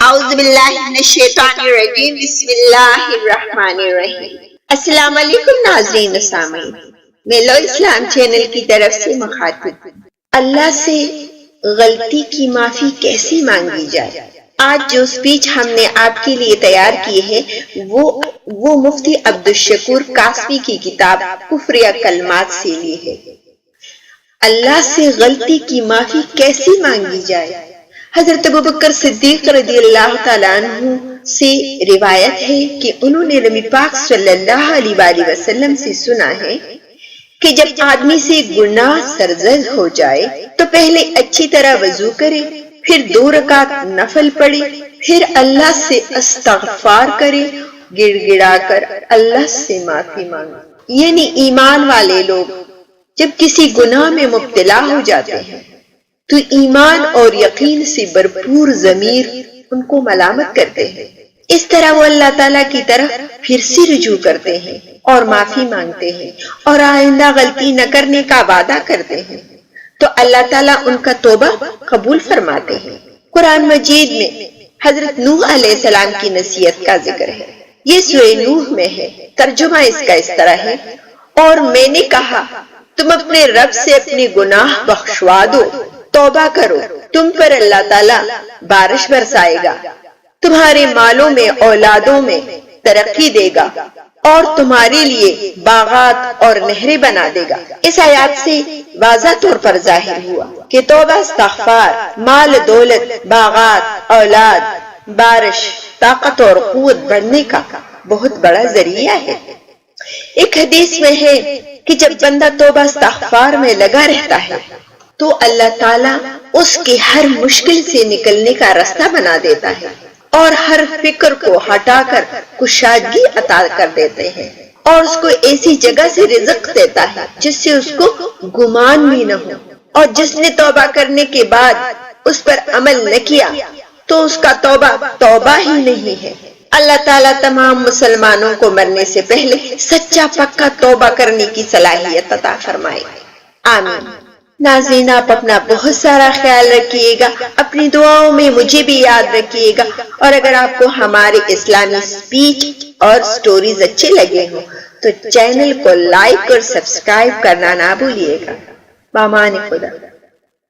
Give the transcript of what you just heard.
اعوذ باللہ من الشیطان الرجیم بسم اللہ الرحمن الرحیم۔ السلام علیکم ناظرین و سامعین، میلو اسلام چینل کی طرف سے مخاطب۔ اللہ سے غلطی کی معافی کیسی مانگی جائے؟ آج جو سپیچ ہم نے آپ کے لیے تیار کی ہے وہ مفتی عبدالشکور قاسمی کی کتاب کفر یا کلمات سے لی ہے۔ اللہ سے غلطی کی معافی کیسی مانگی جائے؟ حضرت ابوبکر صدیق رضی اللہ تعالیٰ عنہ سے روایت ہے کہ انہوں نے نبی پاک صلی اللہ علیہ وآلہ وسلم سے سنا ہے کہ جب آدمی سے گناہ سرزد ہو جائے تو پہلے اچھی طرح وضو کرے، پھر 2 رکعت نفل پڑھے، پھر اللہ سے استغفار کرے، گڑ گڑا کر اللہ سے معافی مانگے۔ یعنی ایمان والے لوگ جب کسی گناہ میں مبتلا ہو جاتے ہیں تو ایمان اور یقین سے بھرپور ضمیر ان کو ملامت کرتے ہیں، اس طرح وہ اللہ تعالیٰ کی طرف پھر سے رجوع کرتے ہیں اور معافی مانگتے ہیں اور آئندہ غلطی نہ کرنے کا وعدہ کرتے ہیں تو اللہ تعالیٰ ان کا توبہ قبول فرماتے ہیں۔ قرآن مجید میں حضرت نوح علیہ السلام کی نصیحت کا ذکر ہے، یہ سورہ نوح میں ہے۔ ترجمہ اس کا اس طرح ہے، اور میں نے کہا تم اپنے رب سے اپنے گناہ بخشوا دو، توبہ کرو، تم پر اللہ تعالیٰ بارش برسائے گا، تمہارے مالوں میں اولادوں میں ترقی دے گا اور تمہارے لیے باغات اور نہریں بنا دے گا۔ اس آیات سے واضح طور پر ظاہر ہوا کہ توبہ استغفار مال دولت، باغات، اولاد، بارش، طاقت اور قوت بڑھنے کا بہت بڑا ذریعہ ہے۔ ایک حدیث میں ہے کہ جب بندہ توبہ استغفار میں لگا رہتا ہے تو اللہ تعالیٰ اس کے ہر مشکل سے نکلنے کا راستہ بنا دیتا ہے اور ہر فکر کو ہٹا کر کشادگی عطا کر دیتے ہیں اور اس کو ایسی جگہ سے رزق دیتا ہے جس سے اس کو گمان بھی نہ ہو، اور جس نے توبہ کرنے کے بعد اس پر عمل نہ کیا تو اس کا توبہ ہی نہیں ہے۔ اللہ تعالیٰ تمام مسلمانوں کو مرنے سے پہلے سچا پکا توبہ کرنے کی صلاحیت عطا فرمائے، آمین۔ ناظرین، آپ اپنا بہت سارا خیال رکھیے گا، اپنی دعاؤں میں مجھے بھی یاد رکھیے گا، اور اگر آپ کو ہمارے اسلامی سپیچ اور سٹوریز اچھے لگے ہوں تو چینل کو لائک اور سبسکرائب کرنا نہ بھولیے گا۔ بامان خدا۔